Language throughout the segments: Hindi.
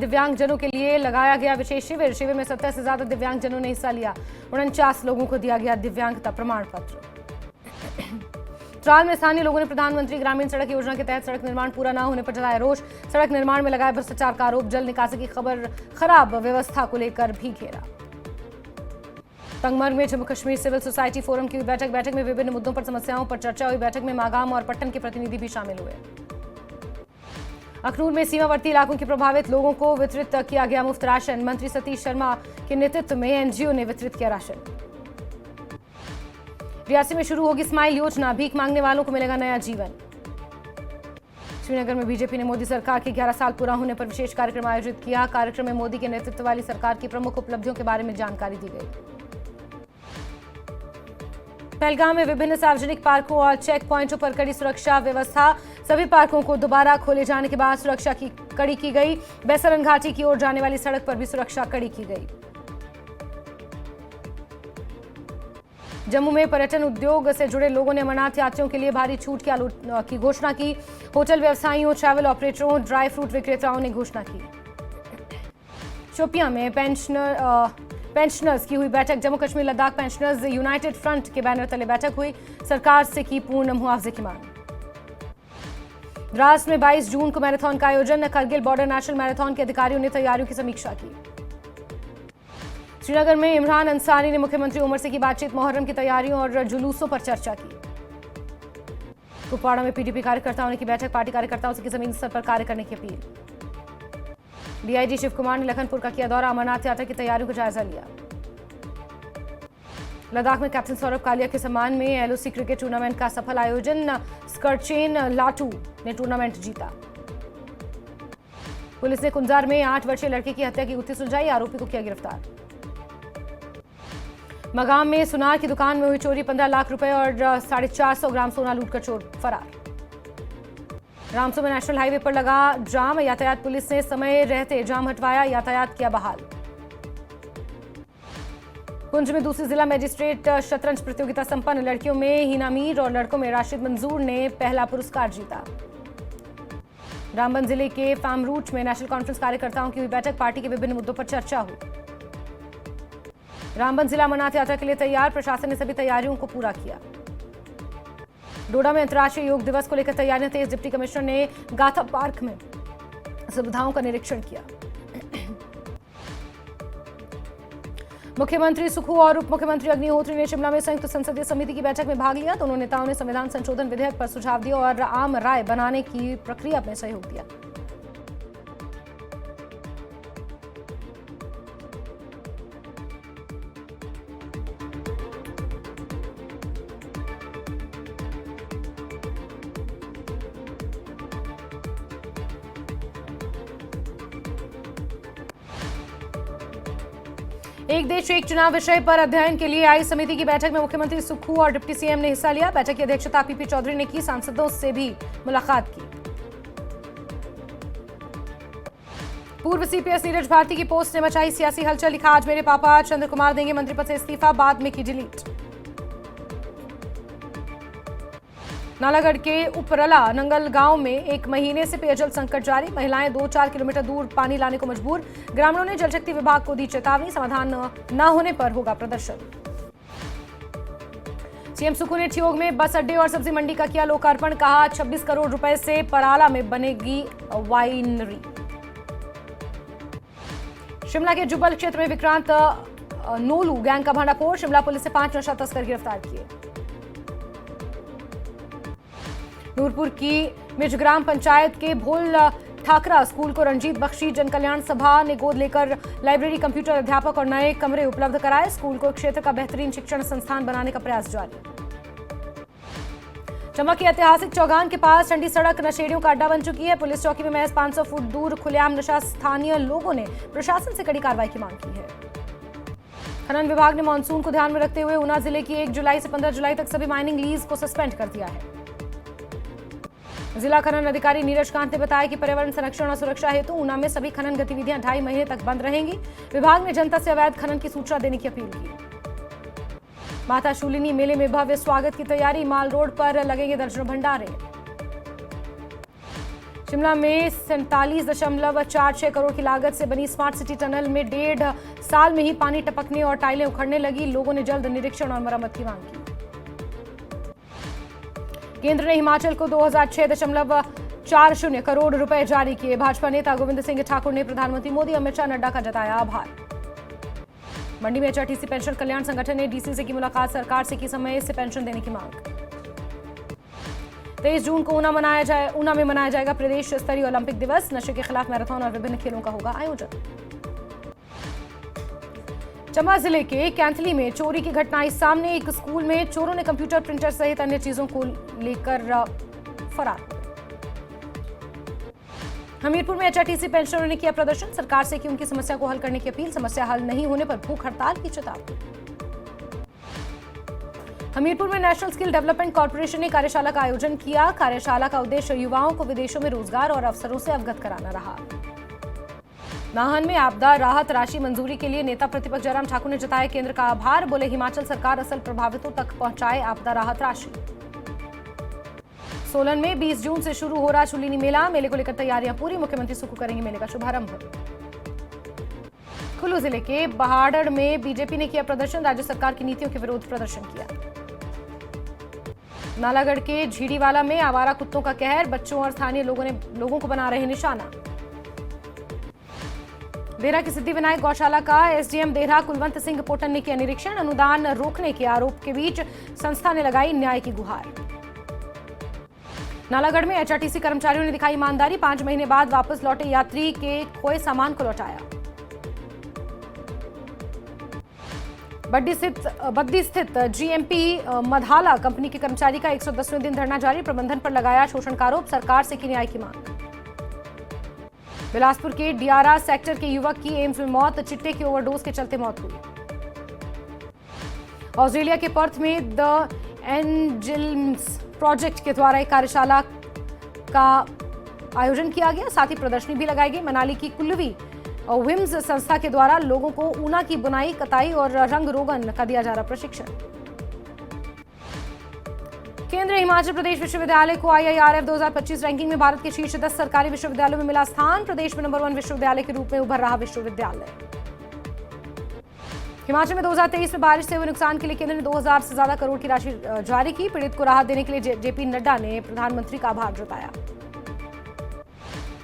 दिव्यांगजनों के लिए लगाया गया विशेष शिविर। शिविर में 70 से ज्यादा दिव्यांगजनों ने हिस्सा लिया। 49 लोगों को दिया गया दिव्यांगता प्रमाण पत्र। त्राल में स्थानीय लोगों ने प्रधानमंत्री ग्रामीण सड़क योजना के तहत सड़क निर्माण पूरा न होने पर जताया रोष। सड़क निर्माण में लगाए भ्रष्टाचार का आरोप। जल निकासी की खराब व्यवस्था को लेकर भी घेरा। संगमरमर में Jammu Kashmir civil society forum की बैठक में विभिन्न मुद्दों पर समस्याओं पर चर्चा हुई। बैठक में मागाम और पट्टन के प्रतिनिधि भी शामिल हुए। अखनूर में सीमावर्ती इलाकों के प्रभावित लोगों को वितरित किया गया मुफ्त राशन। मंत्री सतीश शर्मा के नेतृत्व में एनजीओ ने वितरित किया राशन। रियासी में शुरू होगी स्माइल योजना। भीख मांगने वालों को मिलेगा नया जीवन। श्रीनगर में बीजेपी ने मोदी सरकार के 11 साल पूरा होने पर विशेष कार्यक्रम आयोजित किया। कार्यक्रम में मोदी के नेतृत्व वाली सरकार की प्रमुख उपलब्धियों के बारे में जानकारी दी गई। पहलगाम में विभिन्न सार्वजनिक पार्कों और चेक पॉइंटों पर कड़ी सुरक्षा व्यवस्था। सभी पार्कों को दोबारा खोले जाने के बाद सुरक्षा की कड़ी की गई। बैसरन घाटी की ओर जाने वाली सड़क पर भी सुरक्षा कड़ी की गई। जम्मू में पर्यटन उद्योग से जुड़े लोगों ने अमरनाथ यात्रियों के लिए भारी छूट की घोषणा की। होटल व्यवसायियों, ट्रैवल ऑपरेटरों, ड्राई फ्रूट विक्रेताओं ने घोषणा की। शोपियां में पेंशनर्स की हुई बैठक। Jammu Kashmir Ladakh pensioners United front के बैनर तले बैठक हुई। सरकार से की पूर्ण मुआवजे की मांग। द्रास में 22 जून को मैराथन का आयोजन। करगिल बॉर्डर नेशनल मैराथन के अधिकारियों ने तैयारियों की समीक्षा की। श्रीनगर में इमरान अंसारी ने मुख्यमंत्री उमर से की बातचीत। मुहर्रम की तैयारियों और जुलूसों पर चर्चा की। कुपवाड़ा में पीडीपी कार्यकर्ताओं ने की बैठक। पार्टी कार्यकर्ताओं से की जमीनी स्तर पर कार्य करने की अपील। डीआईजी शिव कुमार ने लखनपुर का किया दौरा। अमरनाथ यात्रा की तैयारियों का जायजा लिया। लद्दाख में कैप्टन सौरभ कालिया के सम्मान में एलओसी क्रिकेट टूर्नामेंट का सफल आयोजन। स्कर्चेन लाटू ने टूर्नामेंट जीता। पुलिस ने कुंजार में 8 वर्षीय लड़के की हत्या की गुत्थी सुलझाई। आरोपी को किया गिरफ्तार। मगाम में सुनार की दुकान में हुई चोरी। 15 लाख रुपए और 450 ग्राम सोना लूटकर चोर फरार। रामसू में नेशनल हाईवे पर लगा जाम। यातायात पुलिस ने समय रहते जाम हटवाया। यातायात किया बहाल। पुंछ में दूसरी जिला मजिस्ट्रेट शतरंज प्रतियोगिता संपन्न। लड़कियों में हिना मीर और लड़कों में राशिद मंजूर ने पहला पुरस्कार जीता। रामबन जिले के फार्मरूट में नेशनल कॉन्फ्रेंस कार्यकर्ताओं की हुई बैठक। पार्टी के विभिन्न मुद्दों पर चर्चा हुई। रामबन जिला अमरनाथ यात्रा के लिए तैयार। प्रशासन ने सभी तैयारियों को पूरा किया। डोडा में अंतर्राष्ट्रीय योग दिवस को लेकर तैयारियां तेज। डिप्टी कमिश्नर ने गाथा पार्क में सुविधाओं का निरीक्षण किया। मुख्यमंत्री सुखू और उप मुख्यमंत्री अग्निहोत्री ने शिमला में संयुक्त संसदीय समिति की बैठक में भाग लिया। दोनों नेताओं ने संविधान संशोधन विधेयक पर सुझाव दिया और आम राय बनाने की प्रक्रिया में सहयोग दिया। एक देश एक चुनाव विषय पर अध्ययन के लिए आई समिति की बैठक में मुख्यमंत्री सुखू और डिप्टी सीएम ने हिस्सा लिया। बैठक की अध्यक्षता पीपी चौधरी ने की। सांसदों से भी मुलाकात की। पूर्व सीपीएस नीरज भारती की पोस्ट ने मचाई सियासी हलचल। लिखा, आज मेरे पापा चंद्र कुमार देंगे मंत्री पद से इस्तीफा, बाद में की डिलीट। नालागढ़ के उपरला नंगल गांव में 1 महीने से पेयजल संकट जारी। महिलाएं 2-4 किलोमीटर दूर पानी लाने को मजबूर। ग्रामीणों ने जल शक्ति विभाग को दी चेतावनी। समाधान न होने पर होगा प्रदर्शन। सीएम सुखू ने ठियोग में बस अड्डे और सब्जी मंडी का किया लोकार्पण। कहा, 26 करोड़ रुपए से पराला में बनेगी वाइनरी। शिमला के जुब्बल क्षेत्र में विक्रांत नोलू गैंग का भांडाफोड़। शिमला पुलिस ने 5 नशा तस्कर गिरफ्तार किए। नूरपुर की मिर्च ग्राम पंचायत के भोल ठाकरा स्कूल को रंजीत बख्शी जन कल्याण सभा ने गोद लेकर लाइब्रेरी, कंप्यूटर, अध्यापक और नए कमरे उपलब्ध कराए। स्कूल को क्षेत्र का बेहतरीन शिक्षण संस्थान बनाने का प्रयास जारी। चंबा के ऐतिहासिक चौगान के पास चंडी सड़क नशेड़ियों का अड्डा बन चुकी है। पुलिस चौकी में महज 500 फुट दूर खुलेआम नशा। स्थानीय लोगों ने प्रशासन से कड़ी कार्रवाई की मांग की है। खनन विभाग ने मानसून को ध्यान में रखते हुए ऊना जिले की 1 जुलाई से 15 जुलाई तक सभी माइनिंग लीज को सस्पेंड कर दिया है। जिला खनन अधिकारी नीरज कांत ने बताया कि पर्यावरण संरक्षण और सुरक्षा हेतु ऊना में सभी खनन गतिविधियां 2.5 महीने तक बंद रहेंगी। विभाग ने जनता से अवैध खनन की सूचना देने की अपील की। माता शूलिनी मेले में भव्य स्वागत की तैयारी। माल रोड पर लगेंगे दर्जनों भंडारे। शिमला में 47.46 करोड़ की लागत से बनी स्मार्ट सिटी टनल में 1.5 साल में ही पानी टपकने और टाइलें उखड़ने लगी। लोगों ने जल्द निरीक्षण और मरम्मत की मांग की। केंद्र ने हिमाचल को 2006.40 करोड़ रुपए जारी किए। भाजपा नेता गोविंद सिंह ठाकुर ने प्रधानमंत्री मोदी, अमित शाह, नड्डा का जताया आभार। मंडी में एचआरटीसी पेंशन कल्याण संगठन ने डीसी से की मुलाकात, सरकार से की समय से पेंशन देने की मांग। 23 जून को ऊना में मनाया जाएगा प्रदेश स्तरीय ओलंपिक दिवस। नशे के खिलाफ मैराथन और विभिन्न खेलों का होगा आयोजन। चंबा जिले के कैंथली में चोरी की घटना आई सामने। एक स्कूल में चोरों ने कंप्यूटर, प्रिंटर सहित अन्य चीजों को लेकर फरार। हमीरपुर में एचआरटीसी पेंशनरों ने किया प्रदर्शन, सरकार से की उनकी समस्या को हल करने की अपील। समस्या हल नहीं होने पर भूख हड़ताल की चेतावनी। हमीरपुर में नेशनल स्किल डेवलपमेंट कॉर्पोरेशन ने कार्यशाला का आयोजन किया। कार्यशाला का उद्देश्य युवाओं को विदेशों में रोजगार और अवसरों से अवगत कराना रहा। नाहन में आपदा राहत राशि मंजूरी के लिए नेता प्रतिपक्ष जयराम ठाकुर ने जताया केंद्र का आभार। बोले हिमाचल सरकार असल प्रभावितों तक पहुंचाए आपदा राहत राशि। सोलन में 20 जून से शुरू हो रहा शूलिनी मेला, मेले को लेकर तैयारियां पूरी। मुख्यमंत्री सुक्खू करेंगे मेले का शुभारंभ। कुल्लू जिले के बहाड़ड़ में बीजेपी ने किया प्रदर्शन, राज्य सरकार की नीतियों के विरोध प्रदर्शन किया। नालागढ़ के झीड़ीवाला में आवारा कुत्तों का कहर, बच्चों और स्थानीय लोगों को बना रहे निशाना। देहरा की सिद्धिविनायक गौशाला का एसडीएम देहरा कुलवंत सिंह पोटन ने किया निरीक्षण। अनुदान रोकने के आरोप के बीच संस्था ने लगाई न्याय की गुहार। नालागढ़ में एचआरटीसी कर्मचारियों ने दिखाई ईमानदारी, 5 महीने बाद वापस लौटे यात्री के खोए सामान को लौटाया। बद्दी स्थित जीएमपी मधाला कंपनी के कर्मचारी का 110वें दिन धरना जारी, प्रबंधन पर लगाया शोषण का आरोप, सरकार से की न्याय की मांग। बिलासपुर के डियारा सेक्टर के युवक की एम्स में मौत, चिट्टे की ओवरडोज के चलते मौत हुई। ऑस्ट्रेलिया के पर्थ में द एंजल्स प्रोजेक्ट के द्वारा एक कार्यशाला का आयोजन किया गया, साथ ही प्रदर्शनी भी लगाई गई। मनाली की कुल्लवी विम्स संस्था के द्वारा लोगों को ऊना की बुनाई, कताई और रंग रोगन का दिया जा रहा प्रशिक्षण। केंद्रीय हिमाचल प्रदेश विश्वविद्यालय को IIRF 2025 रैंकिंग में भारत के शीर्ष 10 सरकारी विश्वविद्यालयों में मिला स्थान। प्रदेश में नंबर 1 विश्वविद्यालय के रूप में उभर रहा विश्वविद्यालय। हिमाचल में 2023 में बारिश से हुए नुकसान के लिए केंद्र ने 2000 से ज्यादा करोड़ की राशि जारी की। पीड़ित को राहत देने के लिए जेपी नड्डा ने प्रधानमंत्री का आभार जताया।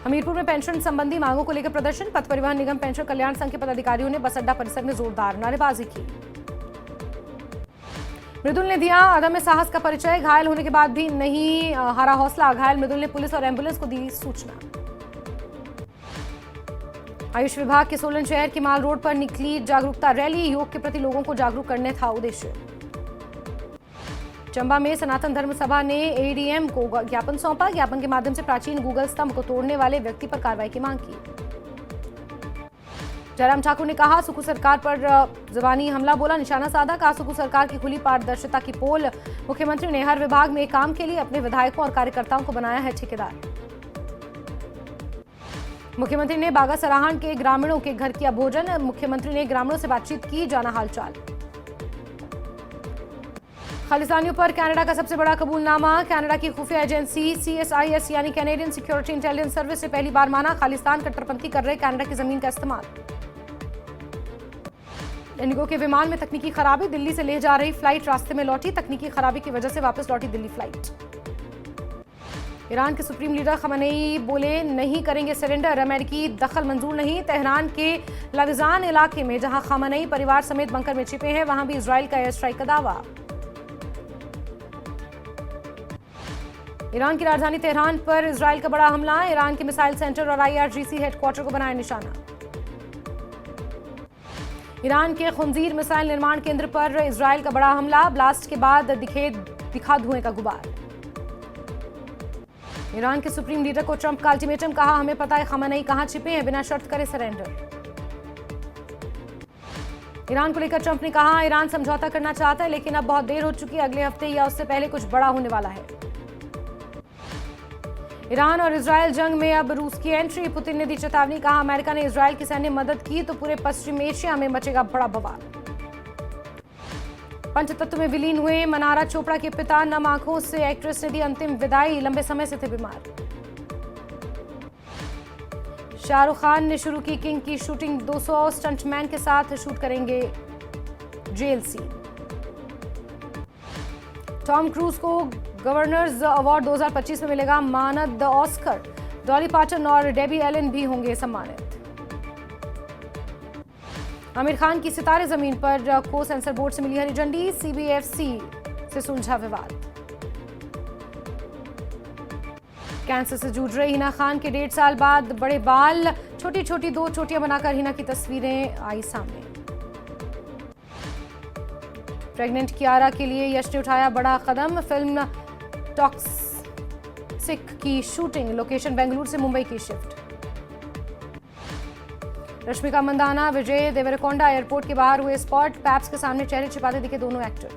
हमीरपुर में पेंशन संबंधी मांगों को लेकर प्रदर्शन, पथ परिवहन निगम पेंशन कल्याण संघ के पदाधिकारियों ने बस अड्डा परिसर में जोरदार नारेबाजी की। मृदुल ने दिया अदम्य साहस का परिचय, घायल होने के बाद भी नहीं हारा हौसला। घायल मृदुल ने पुलिस और एम्बुलेंस को दी सूचना। आयुष विभाग के सोलन शहर के माल रोड पर निकली जागरूकता रैली, योग के प्रति लोगों को जागरूक करने था उद्देश्य। चंबा में सनातन धर्म सभा ने एडीएम को ज्ञापन सौंपा, ज्ञापन के माध्यम से प्राचीन गूगल स्तंभ को तोड़ने वाले व्यक्ति पर कार्रवाई की मांग की। जयराम ठाकुर ने कहा सुक्खू सरकार पर जबानी हमला बोला, निशाना साधा, कहा सुक्खू सरकार की खुली पारदर्शिता की पोल। मुख्यमंत्री ने हर विभाग में काम के लिए अपने विधायकों और कार्यकर्ताओं को बनाया है ठेकेदार। मुख्यमंत्री ने बागा सराहन के ग्रामीणों के घर किया भोजन, मुख्यमंत्री ने ग्रामीणों से बातचीत की, जाना हालचाल। खालिस्तानियों पर कनाडा का सबसे बड़ा कबूलनामा, कनाडा की खुफिया एजेंसी CSIS यानी कैनेडियन सिक्योरिटी इंटेलिजेंस सर्विस ने पहली बार माना खालिस्तान कट्टरपंथी कर रहे कनाडा की जमीन का इस्तेमाल। इंडिगो के विमान में तकनीकी खराबी, दिल्ली से ले जा रही फ्लाइट रास्ते में लौटी, तकनीकी खराबी की वजह से वापस लौटी दिल्ली फ्लाइट। ईरान के सुप्रीम लीडर खamenei बोले नहीं करेंगे सरेंडर, अमेरिकी दखल मंजूर नहीं। तेहरान के लविजान इलाके में जहां खamenei परिवार समेत बंकर में छिपे हैं, वहां भी इजराइल का एयर स्ट्राइक का दावा। ईरान की राजधानी तेहरान पर इजराइल का बड़ा हमला, ईरान के मिसाइल सेंटर और IRGC हेडक्वार्टर को बनाया निशाना। ईरान के खुंजीर मिसाइल निर्माण केंद्र पर इजराइल का बड़ा हमला, ब्लास्ट के बाद दिखा धुएं का गुबार। ईरान के सुप्रीम लीडर को ट्रंप का अल्टीमेटम, कहा हमें पता है खamenei कहां छिपे हैं, बिना शर्त करे सरेंडर। ईरान को लेकर ट्रंप ने कहा ईरान समझौता करना चाहता है लेकिन अब बहुत देर हो चुकी है, अगले हफ्ते या उससे पहले कुछ बड़ा होने वाला है। ईरान और इजराइल जंग में अब रूस की एंट्री, पुतिन ने दी चेतावनी, कहा अमेरिका ने इजराइल की सैन्य मदद की तो पूरे पश्चिम एशिया में मचेगा बड़ा बवाल। पंचतत्व में विलीन हुए मनारा चोपड़ा के पिता, नम आंखों से एक्ट्रेस ने दी अंतिम विदाई, लंबे समय से थे बीमार। शाहरुख खान ने शुरू की किंग की शूटिंग, 200 स्टंटमैन के साथ शूट करेंगे जेल सीन। टॉम क्रूज को गवर्नर्स अवार्ड 2025 में मिलेगा मानद ऑस्कर। डॉली पार्टन और डेबी एलन भी होंगे सम्मानित। आमिर खान की सितारे जमीन पर को सेंसर बोर्ड से मिली हरी झंडी, सीबीएफसी से सुलझा विवाद। कैंसर से जूझ रही हिना खान के 1.5 साल बाद बड़े बाल, छोटी छोटी 2 चोटियां बनाकर हिना की तस्वीरें आई सामने। प्रेग्नेंट कियारा के लिए यश ने उठाया बड़ा कदम, फिल्म टॉक्सिक की शूटिंग लोकेशन बेंगलुरु से मुंबई की शिफ्ट। रश्मिका मंदाना विजय देवरकोंडा एयरपोर्ट के बाहर हुए स्पॉट, पैप्स के सामने चेहरे छिपाते दिखे दोनों एक्टर।